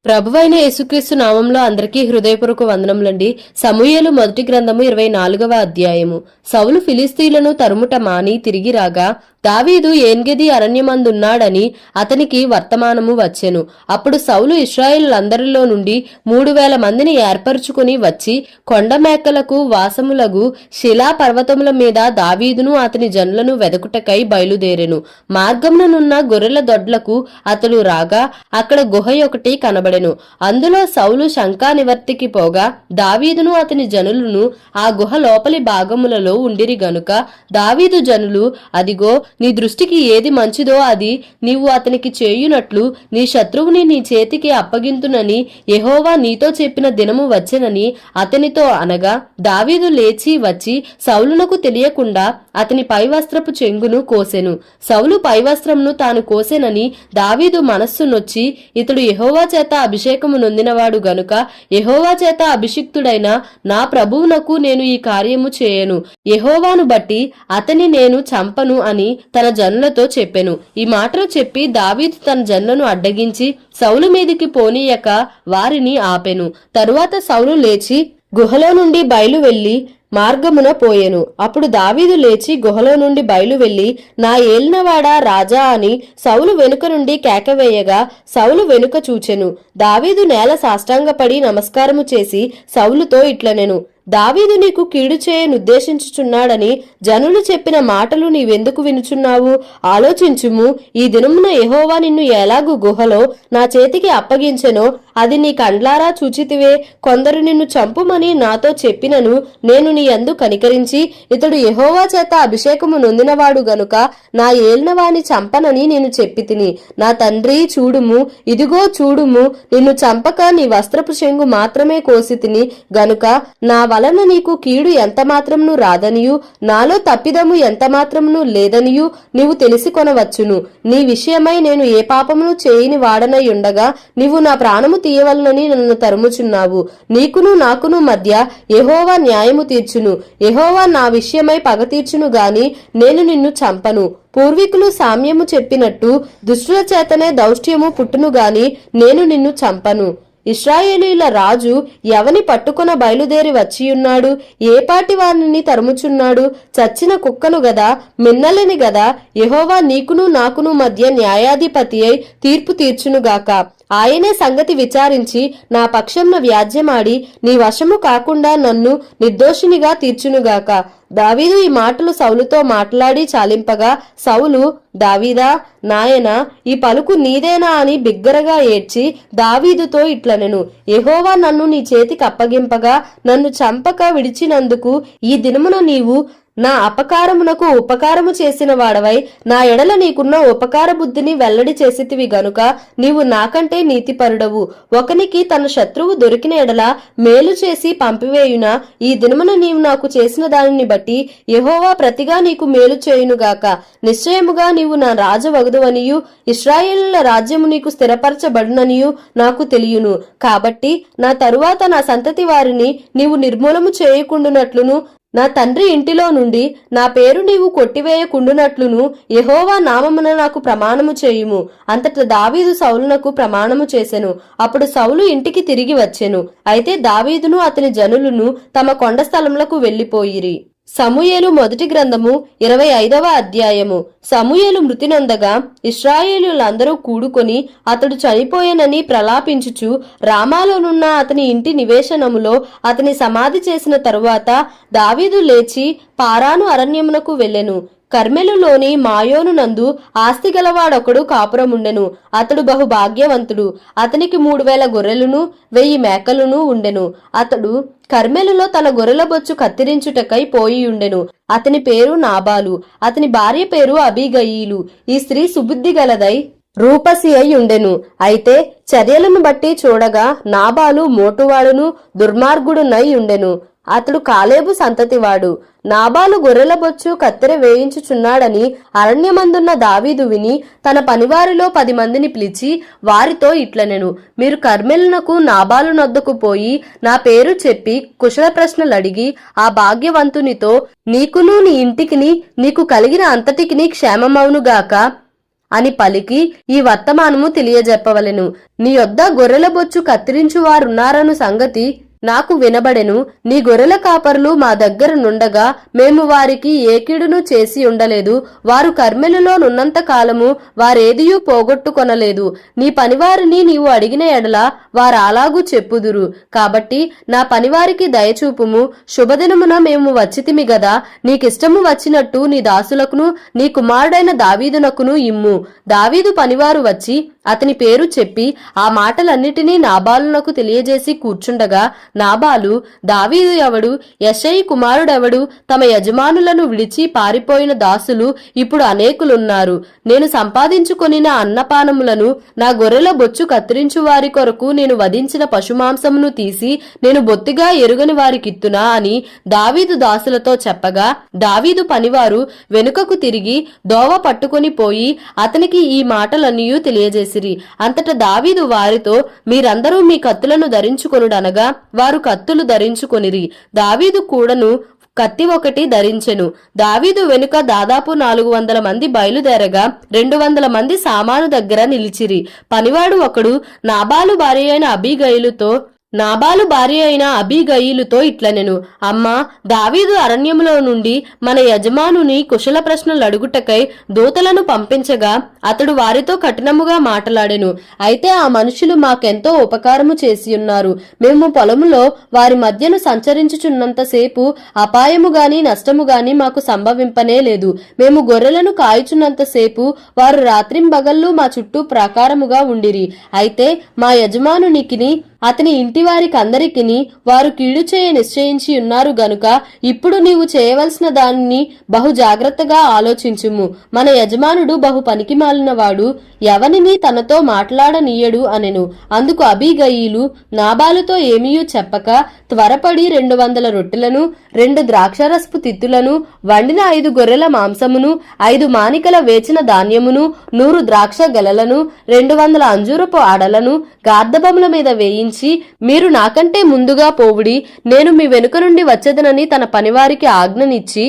ప్రభువైన యేసుక్రీస్తు నామంలో అందరికీ హృదయపూర్వక వందనములండి. సమూయేలు మొదటి గ్రంథము 24వ అధ్యాయము. సౌలు ఫిలిస్తీయులను తరుముట మాని తిరిగి రాగా దావీదు ఏన్గెది అరణ్యమందున్నాడని అతనికి వర్తమానము వచ్చెను. అప్పుడు సౌలు ఇశ్రాయేలులందరిలో నుండి 3000 మందిని ఏర్పరచుకుని వచ్చి కొండ మేకలకు వాసములగు శిలా పర్వతముల మీద దావీదును అతని జనులను వెదకుటకై బయలుదేరెను. మార్గముననున్న గొర్రెల దొడ్లకు అతడు రాగా అక్కడ గుహ ఒకటి కనబడెను. అందులో సౌలు శంకా నివర్తికి పోగా దావీదును అతని జనులను ఆ గుహ లోపలి భాగములలో ఉండిరి గనుక దావీదు జనులు, అదిగో నీ దృష్టికి ఏది మంచిదో అది నీవు అతనికి చేయునట్లు నీ శత్రువుని నీ చేతికి అప్పగింతునని యెహోవా నీతో చెప్పిన దినము వచ్చెనని అతనితో అనగా దావీదు లేచి వచ్చి సౌలునకు తెలియకుండా అతని పైవస్త్రపు చెంగును కోసెను. సౌలు పైవస్త్రమును తాను కోసెనని దావీదు మనస్సు నొచ్చి, ఇతడు యెహోవా చేత అభిషేకము నొందినవాడు గనుక యెహోవా చేత అభిషిక్తుడైన నా ప్రభువునకు నేను ఈ కార్యము చేయను, యెహోవాను బట్టి అతని నేను చంపను అని తన జనులతో చెప్పెను. ఈ మాటలు చెప్పి దావీదు తన జనులను అడ్డగించి సౌలు మీదికి పోనీయక వారిని ఆపెను. తరువాత సౌలు లేచి గుహలో నుండి బయలు వెళ్లి మార్గమున పోయెను. అప్పుడు దావీదు లేచి గుహలో నుండి బయలు వెళ్లి, నా ఏలినవాడా రాజా అని సౌలు వెనుక నుండి కేకవేయగా సౌలు వెనుక చూచెను. దావీదు నేల సాష్టాంగపడి నమస్కారము చేసి సౌలుతో ఇట్లనెను, దావీదు నీకు కీడు చేయనుద్దేశించుచున్నాడని జనులు చెప్పిన మాటలు నీవెందుకు వినుచున్నావు? ఆలోచించుము. ఈ దినమున యెహోవా నిన్ను ఎలాగు గుహలో నా చేతికి అప్పగించెనో అది నీ కండ్లారా చూచితివే. కొందరు నిన్ను చంపుమని నాతో చెప్పినను నేను నీ యందు కనికరించి ఇతడు యెహోవా చేత అభిషేకము నొందినవాడు గనుక నా ఏలినవాని చంపనని నేను చెప్పి తిని. నా తండ్రి చూడుము, ఇదిగో చూడుము, నిన్ను చంపక నీ వస్త్రపు చెంగు మాత్రమే కోసి తిని గనుక నా వలన నీకు కీడు ఎంత మాత్రమును రాదనియు నాలో తప్పిదము ఎంత మాత్రమును లేదనియు నీవు తెలిసి కొనవచ్చును. నీ విషయమై నేను ఏ పాపమును చేయని వాడనై ఉండగా నీవు నా ప్రాణము తీయవలనని నన్ను తరుముచున్నావు. నీకును నాకును మధ్య యెహోవా న్యాయము తీర్చును. యెహోవా నా విషయమై పగ తీర్చును గాని నేను నిన్ను చంపను. పూర్వీకులు సామ్యము చెప్పినట్టు దుష్టుల చేతనే దౌష్ట్యము పుట్టును గాని నేను నిన్ను చంపను. ఇశ్రాయేలీల రాజు ఎవని పట్టుకొన బయలుదేరి వచ్చియున్నాడు? ఏ పాటి వారిని తరుముచున్నాడు? చచ్చిన కుక్కను గదా, మిన్నలని గదా. యెహోవా నీకును నాకును మధ్య న్యాయాధిపతి అయి తీర్పు తీర్చునుగాక. ఆయనే సంగతి విచారించి నా పక్షంన వ్యాజ్యమాడి నీ వశము కాకుండా నన్ను నిర్దోషినిగా తీర్చునుగాక. దావీదు ఈ మాటలు సౌలుతో మాట్లాడి చాలింపగా సౌలు, దావీదా నాయనా, ఈ పలుకు నీదేనా అని బిగ్గరగా ఏడ్చి దావీదుతో ఇట్లనెను, యెహోవా నన్ను నీ చేతికి అప్పగింపగా నన్ను చంపక విడిచినందుకు ఈ దినమున నీవు నా అపకారమునకు ఉపకారము చేసిన వాడవై నా ఎడల నీకున్న ఉపకార బుద్ధిని వెల్లడి చేసితివి గనుక నీవు నాకంటే నీతిపరుడవు. ఒకనికి తన శత్రువు దొరికిన ఎడల మేలు చేసి పంపివేయునా ఈ దినమున నీవు నాకు చేసిన దానిని బట్టి యెహోవా ప్రతిగా నీకు మేలు చేయునుగాక. నిశ్చయముగా నీవు నా రాజవగుదువనియు ఇశ్రాయేలుల రాజ్యము నీకు స్థిరపరచబడుననియు నాకు తెలియను. కాబట్టి నా తరువాత నా సంతతి వారిని నీవు నిర్మూలము చేయకుండునట్లును నా తండ్రి ఇంటిలో నుండి నా పేరు నీవు కొట్టివేయకుండునట్లును యెహోవా నామమున నాకు ప్రమాణము చేయుము. అంతట దావీదు సౌలునకు ప్రమాణము చేసెను. అప్పుడు సౌలు ఇంటికి తిరిగి వచ్చెను. అయితే దావీదును అతని జనులను తమ కొండ స్థలములకు వెళ్లిపోయిరి. సమూయేలు మొదటి గ్రంథము 25వ అధ్యాయము. సమూయేలు మృతి నొందగా ఇశ్రాయేలులందరూ కూడుకొని అతడు చనిపోయేనని ప్రలాపించుచు రామాలోనున్న అతని ఇంటి నివేశనములో అతని సమాధి చేసిన తరువాత దావీదు లేచి పారాను అరణ్యమునకు వెళ్ళెను. కర్మెలులోని మాయోను నందు ఆస్తి గలవాడొకడు కాపురముండెను. అతడు బహు భాగ్యవంతుడు. అతనికి 3000 గొర్రెలును 1000 మేకలును ఉండెను. అతడు కర్మెలులో తన గొర్రెల బొచ్చు కత్తిరించుటకై పోయియుండెను. అతని పేరు నాబాలు. అతని భార్య పేరు అబీగయీలు. ఈ స్త్రీ సుబుద్ధి గలదై రూపసి అయి ఉండెను. అయితే చర్యలను బట్టి చూడగా నాబాలు మోటువాడును దుర్మార్గుడునై ఉండెను. అతడు కాలేబు సంతతివాడు. నాబాలు గొర్రెల బొచ్చు కత్తెర వేయించుచున్నాడని అరణ్యమందున్న దావీదు విని తన పనివారిలో 10 మందిని పిలిచి వారితో ఇట్లనెను, మీరు కర్మెలునకు నాబాలు నొద్దకు పోయి నా పేరు చెప్పి కుశల ప్రశ్నలడిగి ఆ భాగ్యవంతునితో నీకును నీ ఇంటికిని నీకు కలిగిన అంతటికిని క్షేమమవునుగాక అని పలికి ఈ వర్తమానము తెలియజెప్పవలెను. నీ యొద్ద గొర్రెల బొచ్చు కత్తిరించు వారున్నారను సంగతి నాకు వినబడెను. నీ గొర్రెల కాపరులు మా దగ్గర నుండగా మేము వారికి ఏ కీడును చేసి ఉండలేదు. వారు కర్మెలులో నున్నంత కాలము వారేదియూ పోగొట్టుకొనలేదు. నీ పనివారిని నీవు అడిగిన ఎడల వారు అలాగూ చెప్పుదురు. కాబట్టి నా పనివారికి దయచూపుము. శుభదినమున మేము వచ్చితిమి గదా, నీకిష్టము వచ్చినట్టు నీ దాసులకును నీ కుమారుడైన దావీదునకును ఇమ్ము. దావీదు పనివారు వచ్చి అతని పేరు చెప్పి ఆ మాటలన్నిటినీ నాబాలునకు తెలియజేసి కూర్చుండగా నాబాలు, దావీదు ఎవడు, యెషయి కుమారుడెవడు, తమ యజమానులను విడిచి పారిపోయిన దాసులు ఇప్పుడు అనేకులున్నారు. నేను సంపాదించుకొనిన అన్నపానములను నా గొర్రెల బొచ్చు కత్తిరించు వారి కొరకు నేను వధించిన పశుమాంసమును తీసి నేను బొత్తిగా ఎరుగని వారికిత్తునా అని దావీదు దాసులతో చెప్పగా, దావీదు పనివారు వెనుకకు తిరిగి దోవ పట్టుకొని పోయి అతనికి ఈ మాటలన్నీ తెలియజేసిరి. అంతట దావీదు వారితో, మీరందరూ మీ కత్తులను ధరించుకొనుడనగా వారు కత్తులు ధరించుకొనిరి. దావీదు కూడాను కత్తి ఒకటి ధరించెను. దావీదు వెనుక దాదాపు 400 మంది బయలుదేరగా 200 మంది సామాను దగ్గర నిలిచిరి. పనివాడు ఒకడు నాబాలు భార్య అయిన అబీగయీలుతో ఇట్లనెను, అమ్మా, దావీదు అరణ్యములో నుండి మన యజమానుని కుశల ప్రశ్నలు అడుగుటకై దూతలను పంపించగా అతడు వారితో కఠినముగా మాట్లాడెను. అయితే ఆ మనుషులు మాకెంతో ఉపకారము చేసి ఉన్నారు. మేము పొలములో వారి మధ్యను సంచరించుచున్నంతసేపు అపాయము గాని నష్టము గాని మాకు సంభవింపనే లేదు. మేము గొర్రెలను కాయుచున్నంతసేపు వారు రాత్రింబగళ్ళు మా చుట్టూ ప్రాకారముగా ఉండిరి. అయితే మా యజమానునికిని అతని ఇంటి వారికందరికిని వారు కీడు చేయ నిశ్చయించి ఉన్నారు గనుక ఇప్పుడు నీవు చేయవలసిన దానిని బహు జాగ్రత్తగా ఆలోచించుము. మన యజమానుడు బహు పనికిమాలినవాడు, ఎవనిని తనతో మాట్లాడనీయడు అనెను. అందుకు అబీగయీలు నాబాలుతో ఏమీయూ చెప్పక త్వరపడి 200 రొట్టెలను, 2 ద్రాక్షరసపు తిత్తులను, వండిన 5 గొర్రెల మాంసమును, 5 మానికల వేచిన ధాన్యమును, 100 ద్రాక్ష గెలలను, 200 అంజూరపు ఆడలను గార్ధబముల మీద వేయించి, మీరు నాకంటే ముందుగా పోవుడి, నేను మీ వెనుక నుండి వచ్చేదనని తన పనివారికి ఆజ్ఞనిచ్చి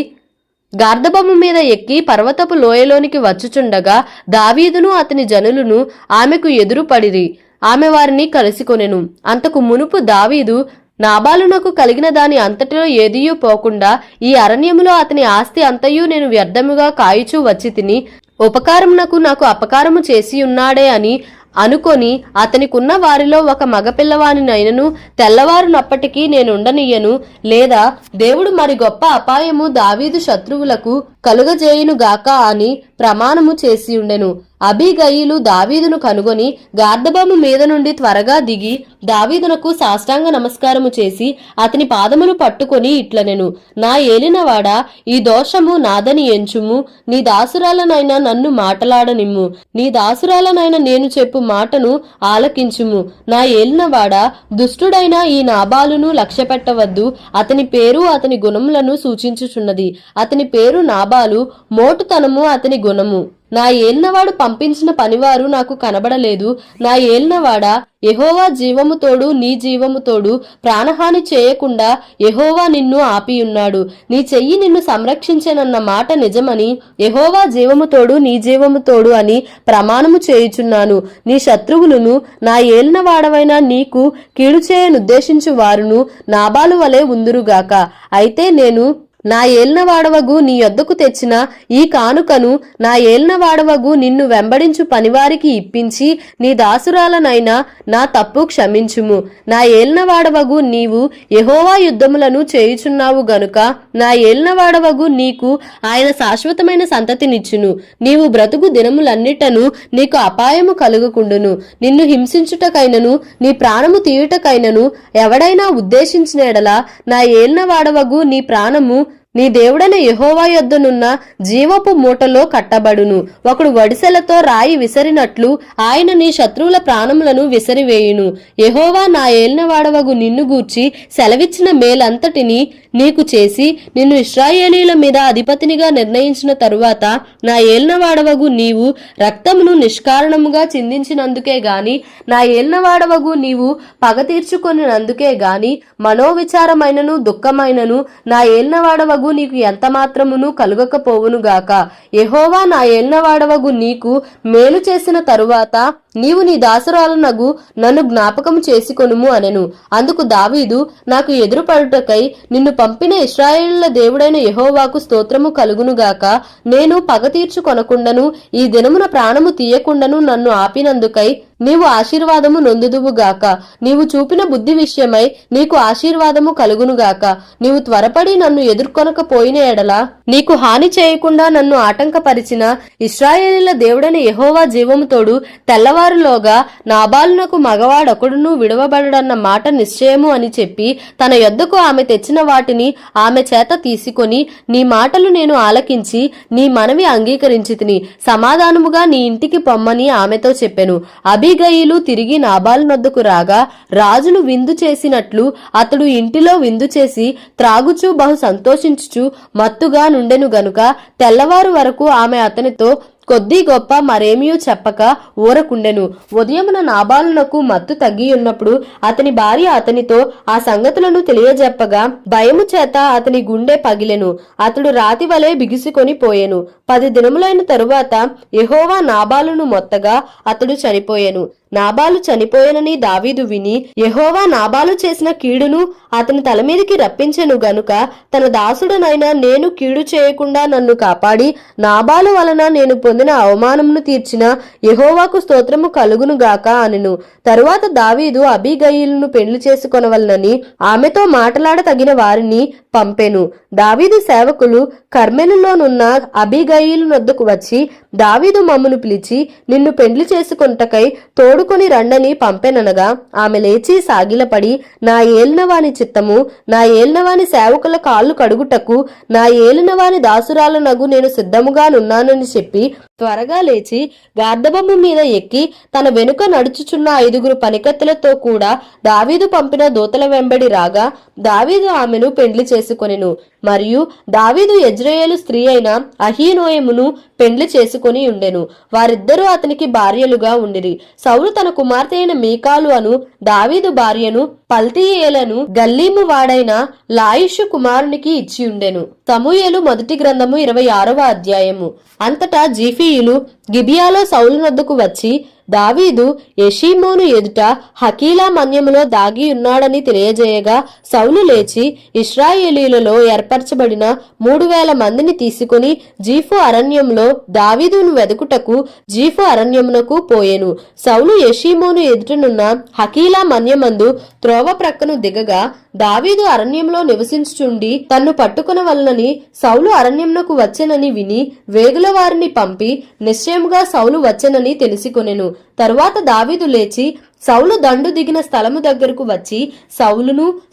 గార్ధబొమ్మ మీద ఎక్కి పర్వతపు లోయలోనికి వచ్చుచుండగా దావీదును అతని జనులను ఆమెకు ఎదురుపడిరి. ఆమె వారిని కలిసికొనెను. అంతకు మునుపు దావీదు, నాబాలునకు కలిగిన దాని అంతటిలో ఏదియూ పోకుండా ఈ అరణ్యములో అతని ఆస్తి అంతయు నేను వ్యర్థముగా కాయుచూ వచ్చి తిని ఉపకారమునకు నాకు అపకారము చేసి ఉన్నాడే అని అనుకొని అతనికున్న వారిలో ఒక మగపిల్లవానినైనను తెల్లవారునప్పటికీ నేనుండనియ్యను, లేదా దేవుడు మరి గొప్ప అపాయము దావీదు శత్రువులకు కలుగజేయునుగాక అని ప్రమాణము చేసి ఉండెను. అబీగయీలు దావీదును కనుగొని గార్ధబొమ్మ మీద నుండి త్వరగా దిగి దావీదునకు సాష్టాంగ నమస్కారము చేసి అతని పాదములు పట్టుకొని ఇట్లనెను, నా ఏలినవాడా, ఈ దోషము నాదని ఎంచుము. నీ దాసురాలనైనా నన్ను మాటలాడనిమ్ము. నీ దాసురాలనైనా నేను చెప్పు మాటను ఆలకించుము. నా ఏలినవాడా, దుష్టుడైన ఈ నాబాలును లక్ష్యపెట్టవద్దు. అతని పేరు అతని గుణములను సూచించుచున్నది. అతని పేరు నాబాలు, మోటుతనము అతని గుణము. నా ఏలినవాడు పంపించిన పనివారు నాకు కనబడలేదు. నా ఏలినవాడా, యెహోవా జీవము తోడు, నీ జీవము తోడు, ప్రాణహాని చేయకుండా యెహోవా నిన్ను ఆపియున్నాడు. నీ చెయ్యి నిన్ను సంరక్షించెనన్న మాట నిజమని యెహోవా జీవము తోడు, నీ జీవము తోడు అని ప్రమాణము చేయుచున్నాను. నీ శత్రువులను నా ఏలినవాడవైన నీకు కీడు చేయనుద్దేశించు వారును నాబాలు వలె ఉందురుగాక. అయితే నేను నా ఏలినవాడవగు నీ యొద్దకు తెచ్చిన ఈ కానుకను నా ఏలినవాడవగు నిన్ను వెంబడించు పనివారికి ఇప్పించి నీ దాసురాలనైనా నా తప్పు క్షమించుము. నా ఏలినవాడవగు నీవు యెహోవా యుద్ధములను చేయుచున్నావు గనుక నా ఏలినవాడవగు నీకు ఆయన శాశ్వతమైన సంతతినిచ్చును. నీవు బ్రతుకు దినములన్నిటను నీకు అపాయము కలుగకుండును. నిన్ను హింసించుటకైనను నీ ప్రాణము తీయుటకైనను ఎవడైనా ఉద్దేశించిన ఎడల నా ఏలినవాడవగు నీ ప్రాణము నీ దేవుడైన యెహోవా యొద్దనున్న జీవపు మూటలో కట్టబడును. ఒకడు వడిసెలతో రాయి విసరినట్లు ఆయన నీ శత్రువుల ప్రాణములను విసరివేయును. యెహోవా నా ఏలినవాడవగు నిన్ను గూర్చి సెలవిచ్చిన మేలంతటిని నీకు చేసి నిన్ను ఇశ్రాయేలీల మీద అధిపతినిగా నిర్ణయించిన తరువాత నా ఏలినవాడవగు నీవు రక్తమును నిష్కారణముగా చిందించినందుకే గాని నా ఏలినవాడవగు నీవు పగ తీర్చుకొనినందుకే గాని మనోవిచారమైనను దుఃఖమైనను నా ఏలినవాడవగు నీకు ఎంత మాత్రమును కలుగకపోవునుగాక. యెహోవా నా ఏలినవాడవగు నీకు మేలు చేసిన తరువాత నీవు నీ దాసురాలనగు నన్ను జ్ఞాపకము చేసుకొనుము అనెను. అందుకు దావీదు, నాకు ఎదురుపడుటకై నిన్ను పంపిన ఇశ్రాయేలుల దేవుడైన యెహోవాకు స్తోత్రము కలుగునుగాక. నేను పగ తీర్చుకొనకుండను ఈ దినమున ప్రాణము తీయకుండను నన్ను ఆపినందుకై నీవు ఆశీర్వాదము నొందుదువుగాక. నీవు చూపిన బుద్ధి విషయమై నీకు ఆశీర్వాదము కలుగునుగాక. నీవు త్వరపడి నన్ను ఎదుర్కొనకపోయిన ఎడల నీకు హాని చేయకుండా నన్ను ఆటంకపరిచిన ఇశ్రాయేలీల దేవుడైన యెహోవా జీవముతోడు తెల్లవారులోగా నాబాలునకు మగవాడొకడును విడవబడడన్న మాట నిశ్చయము అని చెప్పి తన యొద్దకు ఆమె తెచ్చిన వాటిని ఆమె చేత తీసుకొని, నీ మాటలు నేను ఆలకించి నీ మనవి అంగీకరించితిని, సమాధానముగా నీ ఇంటికి పొమ్మని ఆమెతో చెప్పెను. అబీగయీలు తిరిగి నాబాలునొద్దకు రాగా రాజును విందు చేసినట్లు అతడు ఇంటిలో విందు చేసి త్రాగుచూ బహు సంతోషించుచు మత్తుగా నుండెను గనుక తెల్లవారు వరకు ఆమె అతనితో కొద్ది గొప్ప మరేమియూ చెప్పక ఊరకుండెను. ఉదయమున నాబాలునకు మత్తు తగ్గియున్నప్పుడు అతని భార్య అతనితో ఆ సంగతులను తెలియజెప్పగా భయము చేత అతని గుండె పగిలెను. అతడు రాతి వలె బిగుసుకొని పోయెను. 10 దినములైన తరువాత యెహోవా నాబాలును మొత్తగా అతడు చనిపోయెను. నాబాలు చనిపోయెనని దావీదు విని యెహోవా నాబాలు చేసిన కీడును అతని తల మీదికి రప్పించెను గనుక తన దాసుడనైనా నేను కీడు చేయకుండా నన్ను కాపాడి నాబాలు వలన నేను పొందిన అవమానమును తీర్చిన యెహోవాకు స్తోత్రము కలుగును గాక అనెను. తరువాత దావీదు అబీగయీలును పెళ్లి చేసుకొనవలనని ఆమెతో మాట్లాడతగిన వారిని పంపెను. దావీదు సేవకులు కర్మెలులోనున్న అబీగయీలు నొద్దకు వచ్చి, దావీదు మమ్మును పిలిచి నిన్ను పెండ్లి చేసుకొనుటకై తోడుకొని రండని పంపెననగా ఆమె లేచి సాగిలపడి, నా ఏలినవాని చిత్తము, నా ఏలినవాని సేవకుల కాళ్ళు కడుగుటకు నా ఏలినవాని దాసురాలనగు నేను సిద్ధముగానున్నానని చెప్పి త్వరగా లేచి గార్ధబొమ్మ మీద ఎక్కి తన వెనుక నడుచుచున్న 5 పనికత్తెలతో కూడా దావీదు పంపిన దూతల వెంబడి రాగా దావీదు ఆమెను పెండ్లి చేసుకొనెను. మరియు దావీదు యెజ్రెయేలు స్త్రీ అయిన అహీనోయమును పెండ్లి చేసుకొని ఉండెను. వారిద్దరూ అతనికి భార్యలుగా ఉండిరి. సౌలు తన కుమార్తె అయిన మీకాలు అను దావీదు భార్యను పల్తీయేలను గల్లీము వాడైన లాయిషు కుమారునికి ఇచ్చి ఉండెను. సమూయేలు మొదటి గ్రంథము 26వ అధ్యాయము. అంతటా జీఫీయులు గిబియాలో సౌలు నొద్దకు వచ్చి దావీదు యెషీమోను ఎదుట హకీలా మన్యములో దాగి ఉన్నాడని తెలియజేయగా సౌలు లేచి ఇశ్రాయేలీలలో ఏర్పరచబడిన 3000 మందిని తీసుకుని జీఫు అరణ్యంలో దావీదును వెదుకుటకు జీఫు అరణ్యమునకు పోయెను. సౌలు యెషీమోను ఎదుటనున్న హకీలా మన్యమందు త్రోవ ప్రక్కను దిగగా దావీదు అరణ్యంలో నివసించుచుండి తన్ను పట్టుకొనవలనని సౌలు అరణ్యమునకు వచ్చెనని విని వేగుల వారిని పంపి నిశ్చయముగా సౌలు వచ్చెనని తెలిసికొనెను. తరువాత దావీదు లేచి సౌలు దండు దిగిన స్థలము దగ్గరకు వచ్చి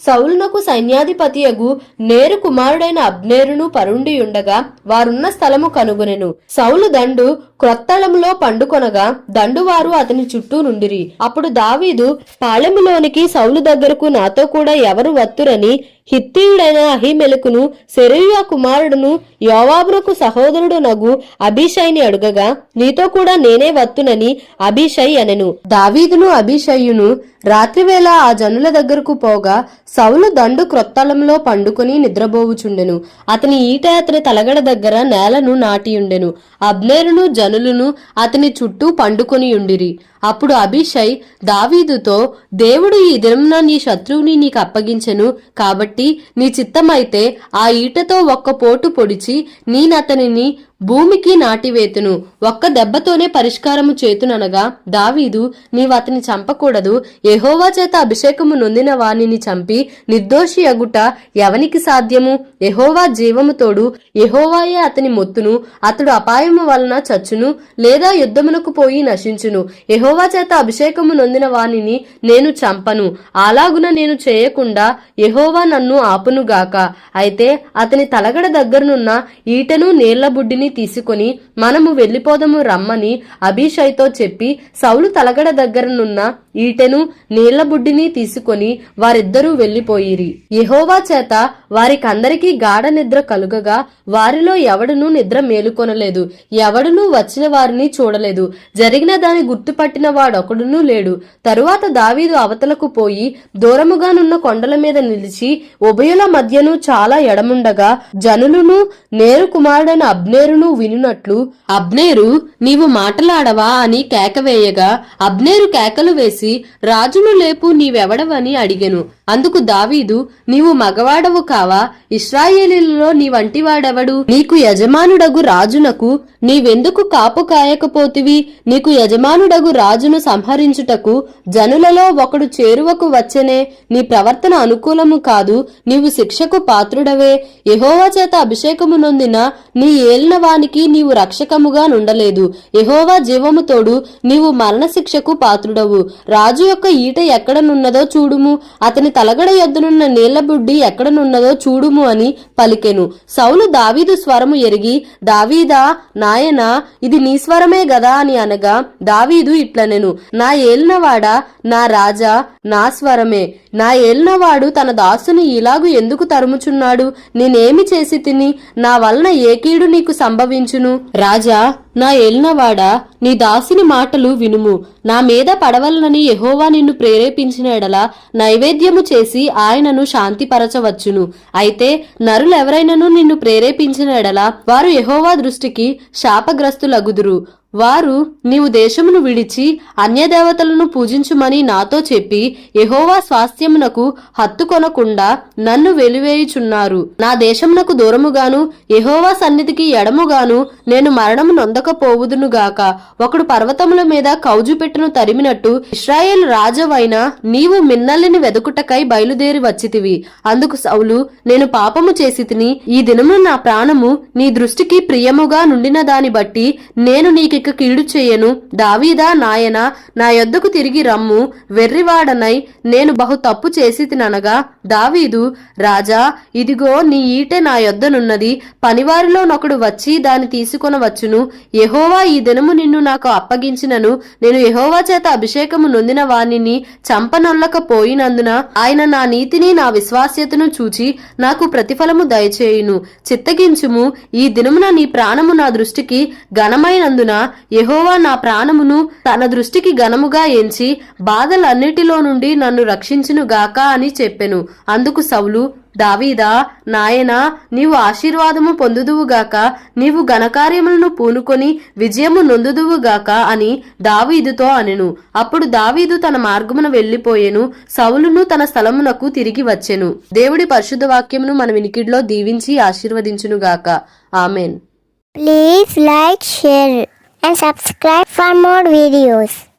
సౌలునకు సైన్యాధిపతియగు నేరు కుమారుడైన అబ్నేరును పరుండి ఉండగా వారున్న స్థలము కనుగొనెను. సౌలు దండు క్రొత్తళములో పండుకొనగా దండువారు అతని చుట్టూ నుండిరి. అప్పుడు దావీదు పాళెములోనికి సౌలు దగ్గరకు నాతో కూడా ఎవరు వత్తురని హిత్తీయుడైన అహీమెలకును సెరూయా కుమారుడును యోవాబునకు సహోదరుడు నగు అబీషైని అడుగగా నీతో కూడా నేనే వత్తునని అబీషై అనెను. దావీదును అబీషయ్యును రాత్రివేళ ఆ జనుల దగ్గరకు పోగా సౌలు దండు క్రొత్తళంలో పండుకొని నిద్రబోవుచుండెను. అతని ఈట అతని తలగడ దగ్గర నేలను నాటియుండెను. అబ్నేరును జనులను అతని చుట్టూ పండుకొని ఉండిరి. అప్పుడు అబీషై దావీదుతో, దేవుడు ఈ దినమున నీ శత్రువుని నీకు అప్పగించెను కాబట్టి నీ చిత్తమైతే ఆ ఈటతో ఒక్క పోటు పొడిచి నేనతనిని భూమికి నాటివేతును, ఒక్క దెబ్బతోనే పరిష్కారము చేతుననగా దావీదు, నీవతని చంపకూడదు, యెహోవా చేత అభిషేకము నొందిన వానిని చంపి నిర్దోషి అగుట ఎవనికి సాధ్యము? యెహోవా జీవముతోడు యెహోవాయే అతని మొత్తును, అతడు అపాయము వలన చచ్చును లేదా యుద్ధమునకు పోయి నశించును. యెహోవా చేత అభిషేకము నొందిన వానిని నేను చంపను, అలాగున నేను చేయకుండా యెహోవా నన్ను ఆపునుగాక. అయితే అతని తలగడ దగ్గరనున్న ఈటను నీళ్ల బుడ్డిని తీసుకొని మనము వెళ్ళిపోదము రమ్మని అబీషైతో చెప్పి సౌలు తలగడ దగ్గరనున్న ఈటెను నీళ్ల బుడ్డిని తీసుకొని వారిద్దరూ వెళ్లిపోయిరి. యెహోవా చేత వారికందరికీ గాఢ నిద్ర కలుగగా వారిలో ఎవడునూ నిద్ర మేలుకొనలేదు, ఎవడునూ వచ్చిన వారిని చూడలేదు. జరిగిన దాని గుర్తుపట్టిన వాడొకడునూ లేడు. తరువాత దావీదు అవతలకు పోయి దూరముగానున్న కొండల మీద నిలిచి ఉభయుల మధ్యను చాలా ఎడముండగా జనులును నేరు కుమారుడైన అబ్నేరును వినునట్లు, అబ్నేరు నీవు మాటలాడవా అని కేకవేయగా అబ్నేరు కేకలు వేసి రాజును లేపు, నీవెవడవని అడిగెను. అందుకు దావీదు, నీవు మగవాడవు కావా? ఇశ్రాయేలీలలో నీ వంటివాడెవడు? నీకు యజమానుడగు రాజునకు నీవెందుకు కాపు కాయకపోతివి? నీకు యజమానుడగు రాజును సంహరించుటకు జనులలో ఒకడు చేరువకు వచ్చెనే. నీ ప్రవర్తన అనుకూలము కాదు, నీవు శిక్షకు పాత్రుడవే. యెహోవా చేత అభిషేకము నొందిన నీ ఏలిన వానికి నీవు రక్షకముగా నుండలేదు. యెహోవా జీవము తోడు నీవు మరణశిక్షకు పాత్రుడవు. రాజు యొక్క ఈట ఎక్కడనున్నదో చూడుము, అతని తలగడ యొద్దనున్న నీళ్ల బుడ్డి ఎక్కడనున్నదో చూడుము అని పలికెను. సౌలు దావీదు స్వరము ఎరిగి, దావీదా నాయనా, ఇది నీ స్వరమే గదా అని అనగా దావీదు ఇట్లనెను, నా ఏలినవాడా, నా రాజా, నా స్వరమే. నా ఏలినవాడు తన దాసుని ఇలాగు ఎందుకు తరుముచున్నాడు? నేనేమి చేసి తిని నా వలన ఏ కీడు నీకు సంభవించును? రాజా, నా ఏలినవాడా, నీ దాసుని మాటలు వినుము. నా మీద పడవలనని యెహోవా నిన్ను ప్రేరేపించిన ఎడల నైవేద్యము చేసి ఆయనను శాంతిపరచవచ్చును. అయితే నరులెవరైనను నిన్ను ప్రేరేపించిన ఎడల వారు యెహోవా దృష్టికి శాపగ్రస్తులగుదురు. వారు నీవు దేశమును విడిచి అన్యదేవతలను పూజించుమని నాతో చెప్పి యెహోవా స్వాస్థ్యమునకు హత్తుకొనకుండా నన్ను వెలివేయుచున్నారు. నా దేశమునకు దూరముగాను యెహోవా సన్నిధికి ఎడముగాను నేను మరణము నొందకపోవుదునుగాక. ఒకడు పర్వతముల మీద కౌజు పెట్టును తరిమినట్టు ఇశ్రాయేలు రాజవైన నీవు మిన్నల్లిని వెదుకుటకై బయలుదేరి వచ్చితివి. అందుకు సౌలు, నేను పాపము చేసి తిని ఈ దినము నా ప్రాణము నీ దృష్టికి ప్రియముగా నుండిన దాన్ని బట్టి నేను నీకు కీడు చేయను. దావీదా నాయనా, నా యొద్దకు తిరిగి రమ్ము, వెర్రివాడనై నేను బహు తప్పు చేసి తిననగా దావీదు, రాజా, ఇదిగో నీ ఈటె నా యొద్దనున్నది, పనివారిలో నొకడు వచ్చి దాన్ని తీసుకొనవచ్చును. యెహోవా ఈ దినము నిన్ను నాకు అప్పగించినను నేను యెహోవా చేత అభిషేకము నొందిన వానిని చంపనొల్లకపోయినందున ఆయన నా నీతిని నా విశ్వాస్యతను చూచి నాకు ప్రతిఫలము దయచేయును. చిత్తగించుము, ఈ దినమున నీ ప్రాణము నా దృష్టికి ఘనమైనందున యెహోవా నా ప్రాణమును తన దృష్టికి ఘనముగా ఎంచి బాధలన్నిటిలో నుండి నన్ను రక్షించునుగాక అని చెప్పెను. అందుకు సౌలు, దావీదా నాయనా, నీవు ఆశీర్వాదము పొందుదువుగాక, నీవు ఘనకార్యములను పూనుకొని విజయము నొందుదువుగాక అని దావీదుతో అనెను. అప్పుడు దావీదు తన మార్గమున వెళ్లిపోయెను, సౌలును తన స్థలమునకు తిరిగి వచ్చెను. దేవుడి పరిశుద్ధ వాక్యమును మన వినికిడిలో దీవించి ఆశీర్వదించునుగాక. Amen. Please like, share and subscribe for more videos.